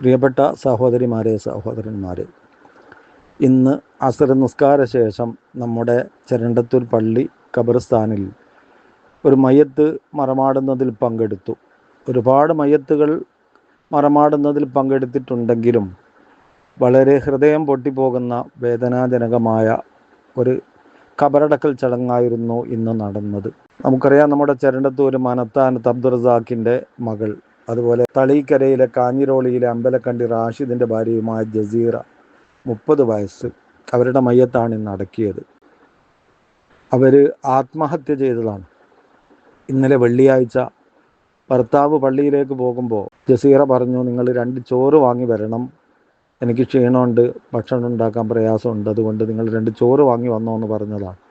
പ്രിയപ്പെട്ട സഹോദരിമാരെ, സഹോദരന്മാരെ, ഇന്ന് അസർ നിസ്കാര ശേഷം നമ്മുടെ ചെരണ്ടത്തൂർ പള്ളി ഖബർസ്ഥാനിൽ ഒരു മയ്യത്ത് മറമാടുന്നതിൽ പങ്കെടുത്തു. ഒരുപാട് മയ്യത്തുകൾ മറമാടുന്നതിൽ പങ്കെടുത്തിട്ടുണ്ടെങ്കിലും വളരെ ഹൃദയം പൊട്ടിപ്പോകുന്ന വേദനാജനകമായ ഒരു ഖബറടക്കൽ ചടങ്ങായിരുന്നു ഇന്ന് നടന്നത്. നമുക്കറിയാം, നമ്മുടെ ചെരണ്ടത്തൂർ മനത്താനത്ത് അബ്ദുറസാഖിൻ്റെ മകൾ, അതുപോലെ തളീക്കരയിലെ കാഞ്ഞിരോളിയിലെ അമ്പലക്കണ്ടി റാഷിദിൻ്റെ ഭാര്യയുമായ ജസീറ, 30 വയസ്സ്, അവരുടെ മയ്യത്താണ് ഇന്ന് അടക്കിയത്. അവർ ആത്മഹത്യ ചെയ്തതാണ്. ഇന്നലെ വെള്ളിയാഴ്ച ഭർത്താവ് പള്ളിയിലേക്ക് പോകുമ്പോൾ ജസീറ പറഞ്ഞു, നിങ്ങൾ 2 ചോറ് വാങ്ങി വരണം, എനിക്ക് ക്ഷീണമുണ്ട്, ഭക്ഷണം ഉണ്ടാക്കാൻ പ്രയാസമുണ്ട്, അതുകൊണ്ട് നിങ്ങൾ 2 ചോറ് വാങ്ങി വന്നോ എന്ന് പറഞ്ഞതാണ്.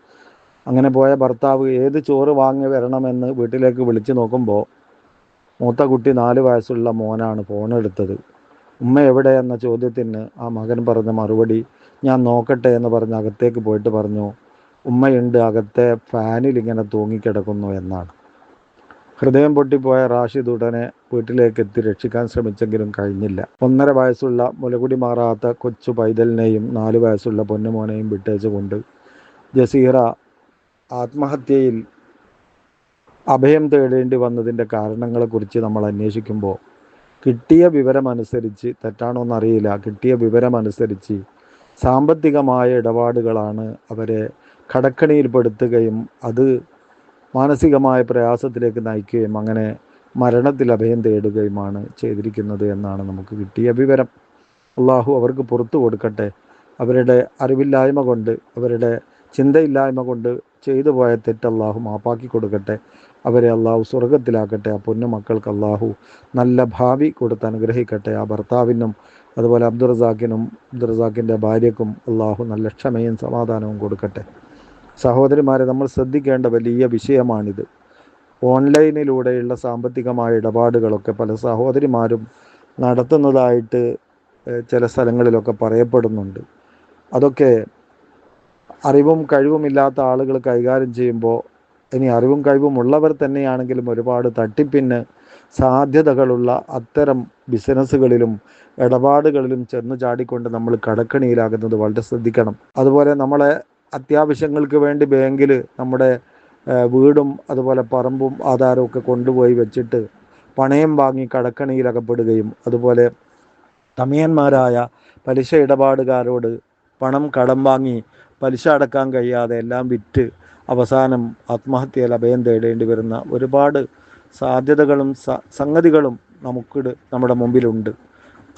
അങ്ങനെ പോയ ഭർത്താവ് ഏത് ചോറ് വാങ്ങി വരണമെന്ന് വീട്ടിലേക്ക് വിളിച്ചു നോക്കുമ്പോൾ മൂത്ത കുട്ടി 4 വയസ്സുള്ള മോനാണ് ഫോണെടുത്തത്. ഉമ്മ എവിടെ എന്ന ചോദ്യത്തിന് ആ മകൻ പറഞ്ഞ മറുപടി, ഞാൻ നോക്കട്ടെ എന്ന് പറഞ്ഞ് അകത്തേക്ക് പോയിട്ട് പറഞ്ഞു, ഉമ്മയുണ്ട്, അകത്തെ ഫാനിൽ ഇങ്ങനെ തൂങ്ങിക്കിടക്കുന്നു എന്നാണ്. ഹൃദയം പൊട്ടിപ്പോയ റാഷിദ് ഉടനെ വീട്ടിലേക്ക് എത്തി രക്ഷിക്കാൻ ശ്രമിച്ചെങ്കിലും കഴിഞ്ഞില്ല. 1.5 വയസ്സുള്ള മുലകുടി മാറാത്ത കൊച്ചു പൈതലിനെയും 4 വയസ്സുള്ള പൊന്നുമോനെയും വിട്ടേച്ചുകൊണ്ട് ജസീറ ആത്മഹത്യയിൽ അഭയം തേടേണ്ടി വന്നതിൻ്റെ കാരണങ്ങളെക്കുറിച്ച് നമ്മൾ അന്വേഷിക്കുമ്പോൾ കിട്ടിയ വിവരമനുസരിച്ച്, തെറ്റാണോ എന്നറിയില്ല, കിട്ടിയ വിവരമനുസരിച്ച് സാമ്പത്തികമായ ഇടപാടുകളാണ് അവരെ കടക്കണിയിൽപ്പെടുത്തുകയും അത് മാനസികമായ പ്രയാസത്തിലേക്ക് നയിക്കുകയും അങ്ങനെ മരണത്തിൽ അഭയം തേടുകയുമാണ് ചെയ്തിരിക്കുന്നത് എന്നാണ് നമുക്ക് കിട്ടിയ വിവരം. അള്ളാഹു അവർക്ക് പുറത്തു കൊടുക്കട്ടെ. അവരുടെ അറിവില്ലായ്മ കൊണ്ട്, അവരുടെ ചിന്തയില്ലായ്മ കൊണ്ട് ചെയ്തു പോയ തെറ്റ് അള്ളാഹു മാപ്പാക്കി കൊടുക്കട്ടെ. അവരെ അള്ളാഹു സ്വർഗത്തിലാക്കട്ടെ. ആ പൊന്നു മക്കൾക്ക് അള്ളാഹു നല്ല ഭാവി കൊടുത്ത് അനുഗ്രഹിക്കട്ടെ. ആ ഭർത്താവിനും അതുപോലെ അബ്ദുറസാഖിൻ്റെ ഭാര്യക്കും അള്ളാഹു നല്ല ക്ഷമയും സമാധാനവും കൊടുക്കട്ടെ. സഹോദരിമാരെ, നമ്മൾ ശ്രദ്ധിക്കേണ്ട വലിയ വിഷയമാണിത്. ഓൺലൈനിലൂടെയുള്ള സാമ്പത്തികമായ ഇടപാടുകളൊക്കെ പല സഹോദരിമാരും നടത്തുന്നതായിട്ട് ചില സ്ഥലങ്ങളിലൊക്കെ പറയപ്പെടുന്നുണ്ട്. അതൊക്കെ അറിവും കഴിവുമില്ലാത്ത ആളുകൾ കൈകാര്യം ചെയ്യുമ്പോൾ, ഇനി അറിവും കഴിവും ഉള്ളവർ തന്നെയാണെങ്കിലും ഒരുപാട് തട്ടിപ്പിന് സാധ്യതകളുള്ള അത്തരം ബിസിനസ്സുകളിലും ഇടപാടുകളിലും ചെന്ന് ചാടിക്കൊണ്ട് നമ്മൾ കടക്കണിയിലാകുന്നത് വളരെ ശ്രദ്ധിക്കണം. അതുപോലെ നമ്മളെ അത്യാവശ്യങ്ങൾക്ക് വേണ്ടി ബാങ്കിൽ നമ്മുടെ വീടും അതുപോലെ പറമ്പും ആധാരവും ഒക്കെ കൊണ്ടുപോയി വെച്ചിട്ട് പണയം വാങ്ങി കടക്കണിയിലകപ്പെടുകയും, അതുപോലെ തമിയന്മാരായ പലിശ ഇടപാടുകാരോട് പണം കടം വാങ്ങി പലിശ അടക്കാൻ കഴിയാതെ എല്ലാം വിറ്റ് അവസാനം ആത്മഹത്യയിൽ അഭയം തേടേണ്ടി വരുന്ന ഒരുപാട് സാധ്യതകളും സംഗതികളും നമ്മുടെ മുമ്പിലുണ്ട്.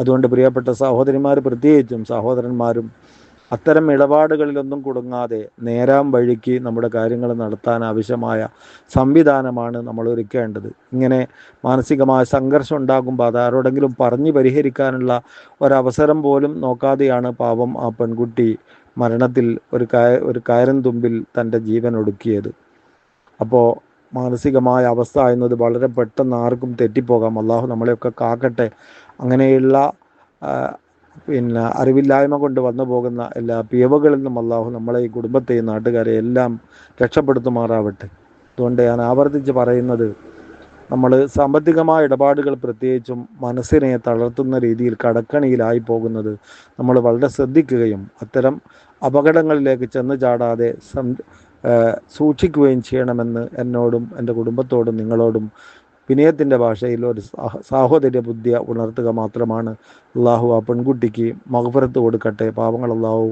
അതുകൊണ്ട് പ്രിയപ്പെട്ട സഹോദരിമാർ, പ്രത്യേകിച്ചും സഹോദരന്മാരും അത്തരം ഇടപാടുകളിലൊന്നും കുടുങ്ങാതെ നേരാം വഴിക്ക് നമ്മുടെ കാര്യങ്ങൾ നടത്താൻ ആവശ്യമായ സംവിധാനമാണ് നമ്മൾ ഒരുക്കേണ്ടത്. ഇങ്ങനെ മാനസികമായ സംഘർഷം ഉണ്ടാകുമ്പോൾ അത് ആരോടെങ്കിലും പറഞ്ഞ് പരിഹരിക്കാനുള്ള ഒരവസരം പോലും നോക്കാതെയാണ് പാവം ആ പെൺകുട്ടി മരണത്തിൽ ഒരു കയറിൻ തുമ്പിൽ തൻ്റെ ജീവൻ ഒടുക്കിയത്. അപ്പോൾ മാനസികമായ അവസ്ഥ എന്നത് വളരെ പെട്ടെന്ന് ആർക്കും തെറ്റിപ്പോകാം. അള്ളാഹു നമ്മളെയൊക്കെ കാക്കട്ടെ. അങ്ങനെയുള്ള അറിവില്ലായ്മ കൊണ്ട് വന്നു പോകുന്ന എല്ലാ പിഴവുകളിൽ നിന്നും അള്ളാഹു നമ്മളെ, ഈ കുടുംബത്തെയും നാട്ടുകാരെ എല്ലാം രക്ഷപ്പെടുത്തുമാറാവട്ടെ. അതുകൊണ്ട് ഞാൻ ആവർത്തിച്ച് പറയുന്നത്, നമ്മൾ സാമ്പത്തികമായ ഇടപാടുകൾ പ്രത്യേകിച്ചും മനസ്സിനെ തളർത്തുന്ന രീതിയിൽ കടക്കണിയിലായി പോകുന്നത് നമ്മൾ വളരെ ശ്രദ്ധിക്കുകയും അത്തരം അപകടങ്ങളിലേക്ക് ചെന്ന് ചാടാതെ സൂക്ഷിക്കുകയും ചെയ്യണമെന്ന് എന്നോടും എൻ്റെ കുടുംബത്തോടും നിങ്ങളോടും വിനയത്തിൻ്റെ ഭാഷയിൽ ഒരു സാഹോദര്യ ബുദ്ധി ഉണർത്തുക മാത്രമാണ്. അള്ളാഹു ആ പെൺകുട്ടിക്ക് മഗ്ഫിറത്ത് കൊടുക്കട്ടെ. പാവങ്ങൾ അള്ളാഹു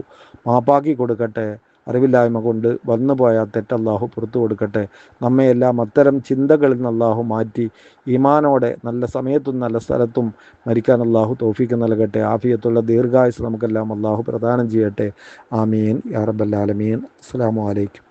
മാപ്പാക്കി കൊടുക്കട്ടെ. അറിവില്ലായ്മ കൊണ്ട് വന്നുപോയ തെറ്റ് അള്ളാഹു പുറത്തു കൊടുക്കട്ടെ. നമ്മയെല്ലാം അത്തരം ചിന്തകളിൽ നിന്ന് അള്ളാഹു മാറ്റി ഈമാനോടെ നല്ല സമയത്തും നല്ല സ്ഥലത്തും മരിക്കാൻ അള്ളാഹു തൗഫീക്ക് നൽകട്ടെ. ആഫിയത്തുള്ള ദീർഘായുസ് നമുക്കെല്ലാം അള്ളാഹു പ്രദാനം ചെയ്യട്ടെ. ആമീൻ യാ റബ്ബൽ ആലമീൻ. അസ്സലാമു അലൈക്കും.